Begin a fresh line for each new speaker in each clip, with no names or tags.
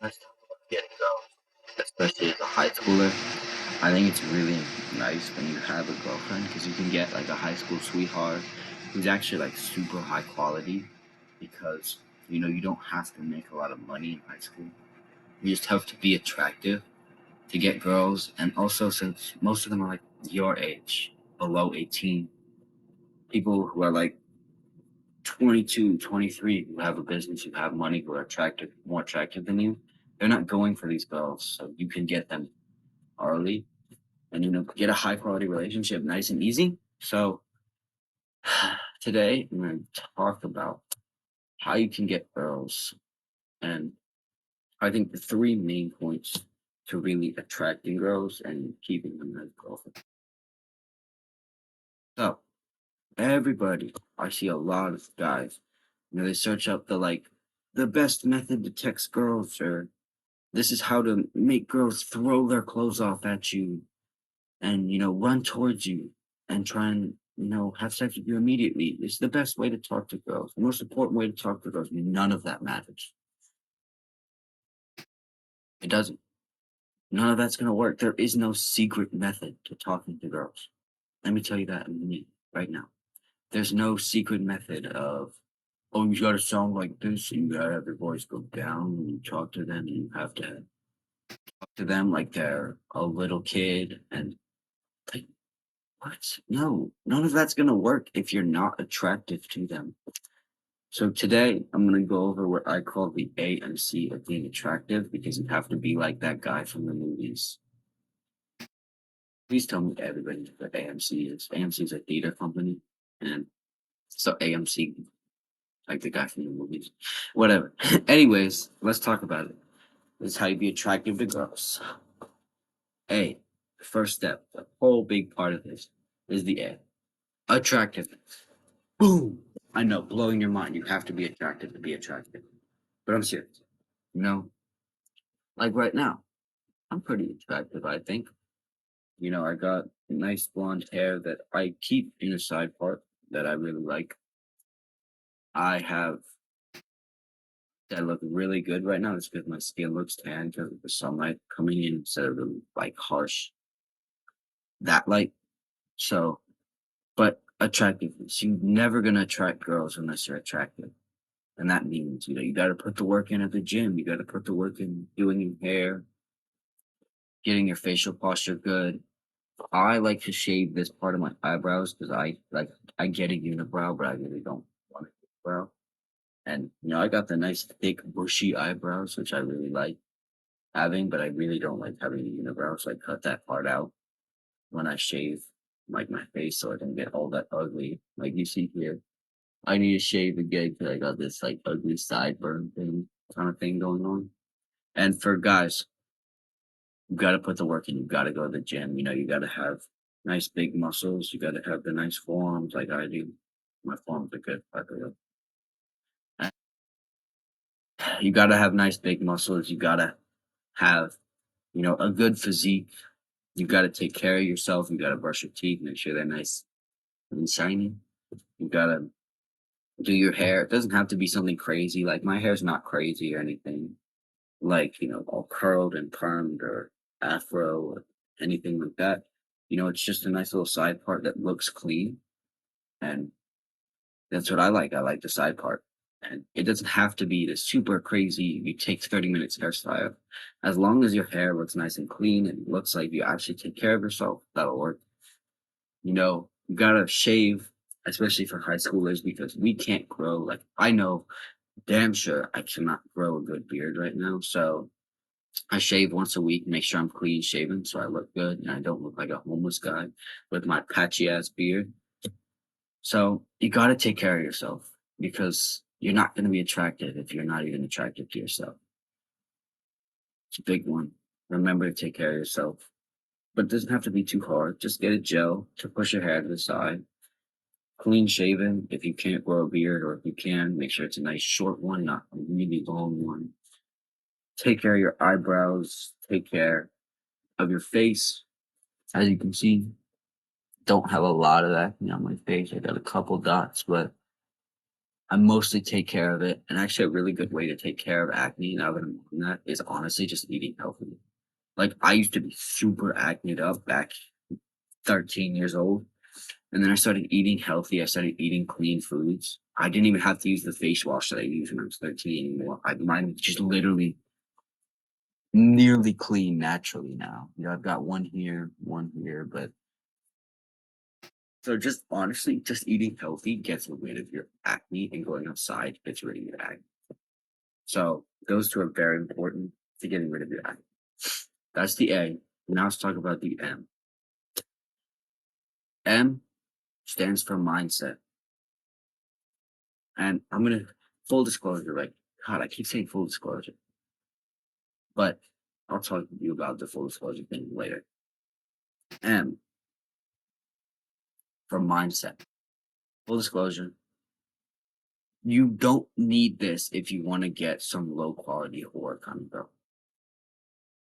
Let's talk about getting girls, especially as a high schooler. I think it's really nice when you have a girlfriend because you can get like a high school sweetheart who's actually like super high quality because you don't have to make a lot of money in high school. You just have to be attractive to get girls, and also since most of them are like your age, below 18, people who are like 22, 23, who have a business, who have money, who are attractive, more attractive than you, they're not going for these girls, so you can get them early and get a high quality relationship nice and easy. So today I'm going to talk about how you can get girls, and I think the three main points to really attracting girls and keeping them as girlfriends. So everybody, I see a lot of guys, they search up the best method to text girls, or this is how to make girls throw their clothes off at you and run towards you and try and have sex with you immediately. It's the best way to talk to girls, the most important way to talk to girls. None of that matters. It doesn't. None of that's gonna work. There is no secret method to talking to girls. Let me tell you that in a minute, right now. There's no secret method of, oh, you gotta sound like this, and you gotta have your voice go down when you talk to them, and you have to talk to them like they're a little kid, and like, what? No, none of that's gonna work if you're not attractive to them. So today I'm gonna go over what I call the AMC of being attractive, because you have to be like that guy from the movies. Please tell me everybody knows what AMC is. AMC is a theater company, and so AMC, like the guy from the movies. Whatever. Anyways, let's talk about it. This is how you be attractive to girls. A, the first step, the whole big part of this is the A. Attractiveness. Boom. I know, blowing your mind. You have to be attractive to be attractive. But I'm serious. You know, like right now, I'm pretty attractive, I think. I got nice blonde hair that I keep in a side part that I really like. I have that look really good right now. It's because my skin looks tan because of the sunlight coming in instead of the like harsh that light. So, but attractiveness, you're never gonna attract girls unless you're attractive. And that means, you gotta put the work in at the gym. You gotta put the work in doing your hair, getting your facial posture good. I like to shave this part of my eyebrows because I get a unibrow, but I really don't want a unibrow. And I got the nice thick bushy eyebrows, which I really like having, but I really don't like having a unibrow, so I cut that part out when I shave like my face so I don't get all that ugly. Like you see here. I need to shave again because I got this like ugly sideburn thing kind of thing going on. And for guys, you gotta put the work in. You gotta go to the gym. You gotta have nice big muscles. You gotta have the nice forearms like I do. My forearms are good, by the way. And you gotta have nice big muscles. You gotta have, a good physique. You gotta take care of yourself. You gotta brush your teeth, make sure they're nice and shiny. You gotta do your hair. It doesn't have to be something crazy. Like my hair's not crazy or anything. Like, all curled and permed or afro or anything like that. It's just a nice little side part that looks clean. And that's what I like. I like the side part. And it doesn't have to be the super crazy, you take 30 minutes hairstyle. As long as your hair looks nice and clean and looks like you actually take care of yourself, that'll work. You gotta shave, especially for high schoolers, because we can't grow. Like, I know damn sure I cannot grow a good beard right now. So I shave once a week, make sure I'm clean shaven so I look good and I don't look like a homeless guy with my patchy ass beard. So you got to take care of yourself because you're not going to be attractive if you're not even attractive to yourself. It's a big one. Remember to take care of yourself, but it doesn't have to be too hard. Just get a gel to push your hair to the side. Clean shaven if you can't grow a beard, or if you can, make sure it's a nice short one, not a really long one. Take care of your eyebrows. Take care of your face. As you can see, don't have a lot of acne on my face. I got a couple dots, but I mostly take care of it, and actually a really good way to take care of acne now that I'm on that is honestly just eating healthy. Like, I used to be super acneed up back 13 years old, and then I started eating healthy, I started eating clean foods. I didn't even have to use the face wash that I used when I was 13 anymore. Mine just literally nearly clean naturally now. You know, I've got one here, but so just honestly, just eating healthy gets rid of your acne and going outside gets rid of your acne. So those two are very important to getting rid of your acne. That's the A. Now let's talk about the M. M stands for mindset. And I'm gonna full disclosure, right? God, I keep saying full disclosure, but I'll talk to you about the full disclosure thing later. M for mindset. Full disclosure, you don't need this if you want to get some low quality work on girl.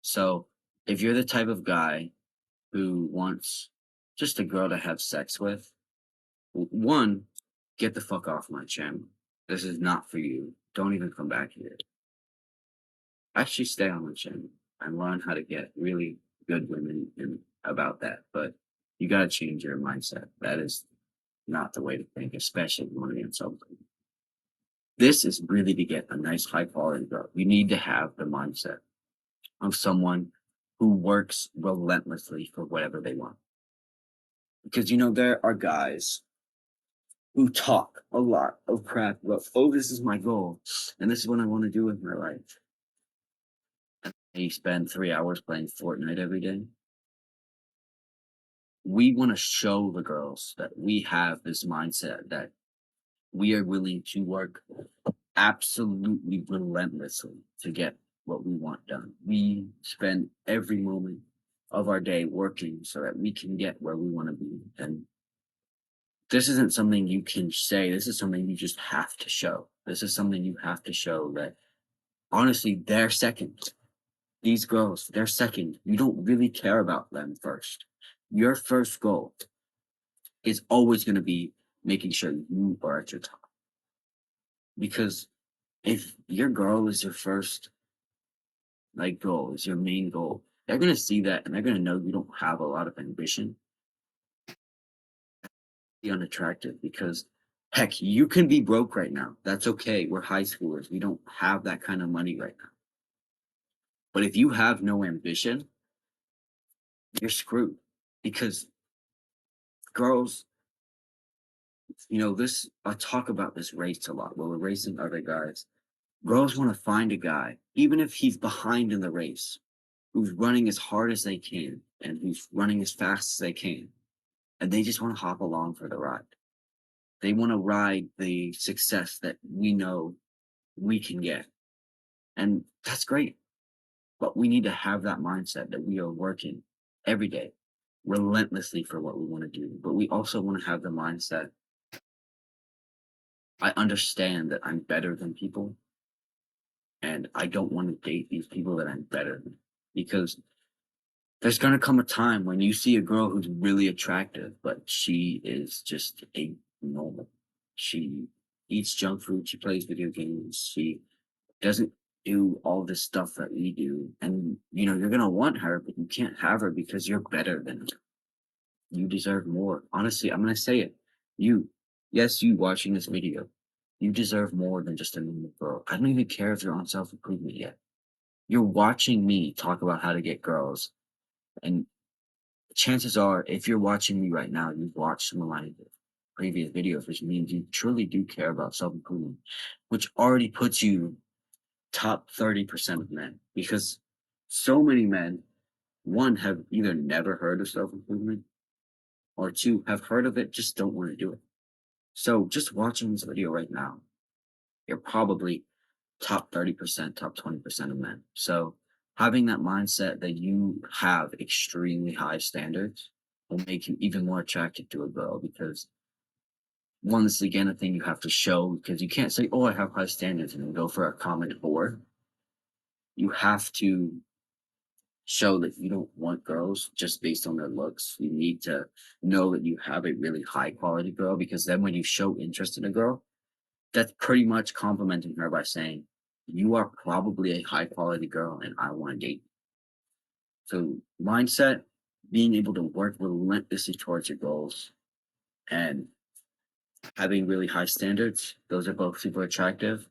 So if you're the type of guy who wants just a girl to have sex with, one, get the fuck off my channel. This is not for you. Don't even come back here. Actually, stay on my channel and learn how to get really good women and about that. But you got to change your mindset. That is not the way to think, especially if you want to get something. This is really to get a nice high quality girl. You need to have the mindset of someone who works relentlessly for whatever they want. Because there are guys who talk a lot of crap about, oh, this is my goal, and this is what I want to do with my life. And you spend 3 hours playing Fortnite every day. We want to show the girls that we have this mindset that we are willing to work absolutely relentlessly to get what we want done. We spend every moment of our day working so that we can get where we want to be. And this isn't something you can say, this is something you just have to show. This is something you have to show that honestly, they're second. These girls, they're second. You don't really care about them first. Your first goal is always going to be making sure you are at your top. Because if your girl is your first goal, is your main goal, they're gonna see that and they're gonna know you don't have a lot of ambition, be unattractive because heck, you can be broke right now. That's okay. We're high schoolers. We don't have that kind of money right now. But if you have no ambition, you're screwed. Because girls, this I talk about this race a lot. Where we're racing other guys. Girls want to find a guy, even if he's behind in the race, who's running as hard as they can and who's running as fast as they can. And they just want to hop along for the ride. They want to ride the success that we know we can get. And that's great. But we need to have that mindset that we are working every day relentlessly for what we want to do. But we also want to have the mindset I understand that I'm better than people and I don't want to date these people that I'm better than because there's gonna come a time when you see a girl who's really attractive, but she is just a normal. She eats junk food, she plays video games, she doesn't do all this stuff that we do. And you're gonna want her, but you can't have her because you're better than her. You deserve more. Honestly, I'm gonna say it. You, yes, you watching this video, you deserve more than just a normal girl. I don't even care if you're on self-improvement yet. You're watching me talk about how to get girls, and chances are, if you're watching me right now, you've watched some of my previous videos, which means you truly do care about self-improvement, which already puts you top 30% of men because so many men, one, have either never heard of self-improvement or two, have heard of it, just don't want to do it. So just watching this video right now, you're probably top 30%, top 20% of men. So having that mindset that you have extremely high standards will make you even more attracted to a girl because one is again a thing you have to show because you can't say, oh, I have high standards and then go for a common whore. You have to show that you don't want girls just based on their looks. You need to know that you have a really high quality girl because then when you show interest in a girl, that's pretty much complimenting her by saying, "You are probably a high quality girl and I wanna date you." So, mindset, being able to work relentlessly towards your goals, and having really high standards, those are both super attractive.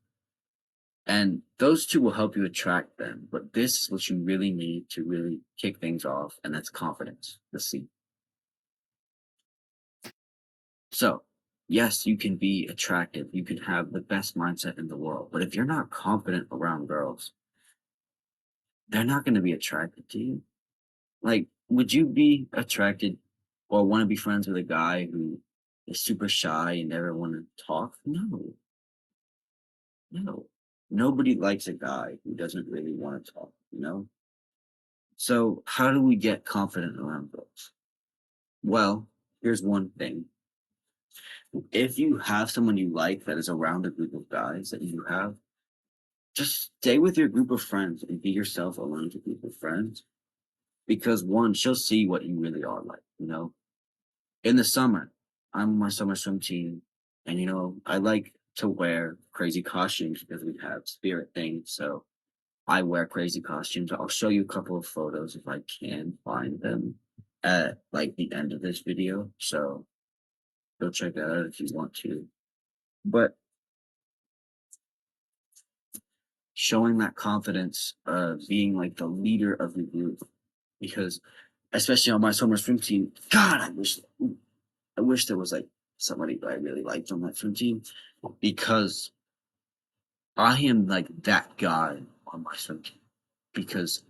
And those 2 will help you attract them, but this is what you really need to really kick things off, and that's confidence, the C. So, yes, you can be attractive, you can have the best mindset in the world, but if you're not confident around girls, they're not gonna be attracted to you. Like, would you be attracted or wanna be friends with a guy who is super shy and never wanna talk? No, no. Nobody likes a guy who doesn't really wanna talk, you know? So, how do we get confident around girls? Well, here's one thing. If you have someone you like that is around a group of guys that you have, just stay with your group of friends and be yourself around your group of friends. Because one, she'll see what you really are like, you know? In the summer, I'm on my summer swim team, and I like to wear crazy costumes because we have spirit things. So I wear crazy costumes. I'll show you a couple of photos if I can find them at like the end of this video. So go check that out if you want to. But showing that confidence of being like the leader of the group, because especially on my summer swim team, God, I wish there was like somebody that I really liked on that swim team, because I am like that guy on my swim team, because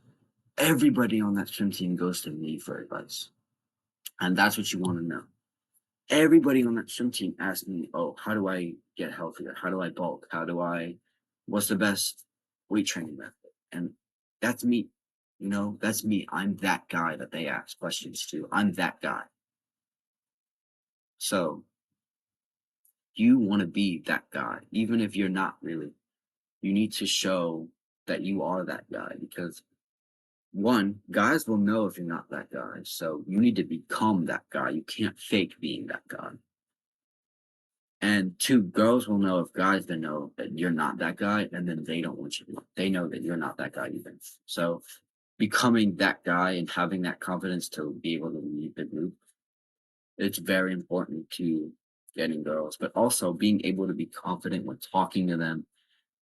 everybody on that swim team goes to me for advice. And that's what you want to know. Everybody on that swim team asks me, "Oh, how do I get healthier? How do I bulk? What's the best weight training method?" And that's me. That's me. I'm that guy that they ask questions to. I'm that guy. So you want to be that guy, even if you're not really. You need to show that you are that guy, because one, guys will know if you're not that guy. So you need to become that guy. You can't fake being that guy. And two, girls will know if guys then know that you're not that guy, and then they don't want you to. They know that you're not that guy either. So becoming that guy and having that confidence to be able to lead the group, it's very important to getting girls, but also being able to be confident when talking to them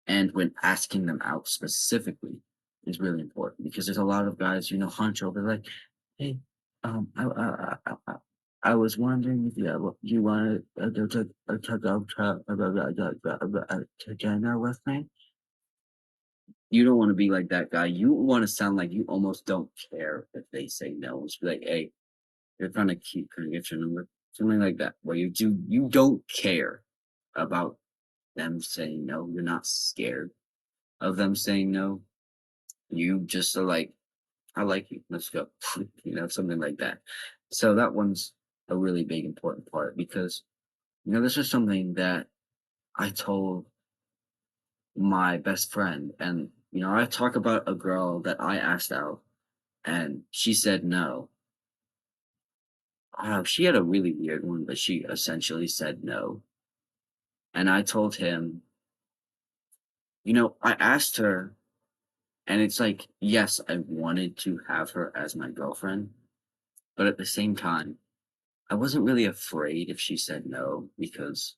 and when asking them out specifically is really important, because there's a lot of guys, hunch over like, "Hey, I was wondering if you wanted to go to dinner with me." You don't want to be like that guy. You want to sound like you almost don't care if they say no. It's like, "Hey, you're kind of cute. Can I get your number?" Something like that, where you don't care about them saying no. You're not scared of them saying no. You just are like, "I like you. Let's go." Something like that. So that one's a really big important part, because this is something that I told my best friend, and I talk about a girl that I asked out and she said no. She had a really weird one, but she essentially said no. And I told him, I asked her, and it's like, yes, I wanted to have her as my girlfriend, but at the same time, I wasn't really afraid if she said no, because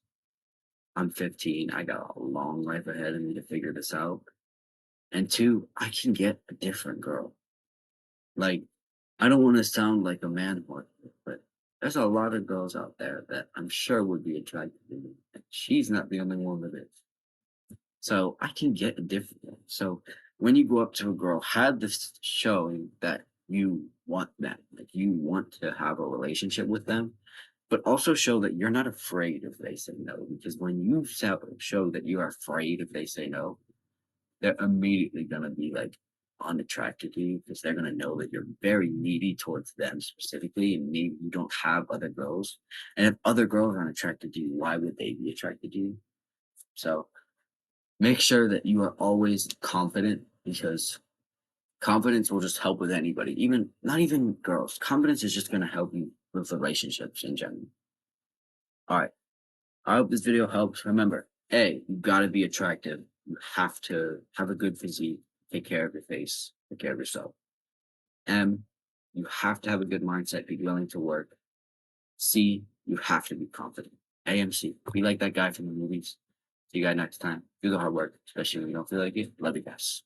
I'm 15. I got a long life ahead of me to figure this out. And two, I can get a different girl. Like, I don't want to sound like a man whore, but there's a lot of girls out there that I'm sure would be attracted to me. And she's not the only one that is. So I can get a different one. So when you go up to a girl, have this showing that you want that, like you want to have a relationship with them, but also show that you're not afraid if they say no. Because when you show that you are afraid if they say no, they're immediately gonna be like unattracted to you, because they're gonna know that you're very needy towards them specifically, and maybe you don't have other girls. And if other girls aren't attracted to you, why would they be attracted to you? So make sure that you are always confident, because confidence will just help with anybody, even not even girls. Confidence is just gonna help you with relationships in general. All right. I hope this video helps. Remember, A, you gotta be attractive. You have to have a good physique, take care of your face, take care of yourself. M, you have to have a good mindset, be willing to work. C, you have to be confident. AMC, be like that guy from the movies. See you guys next time. Do the hard work, especially when you don't feel like it. Love you guys.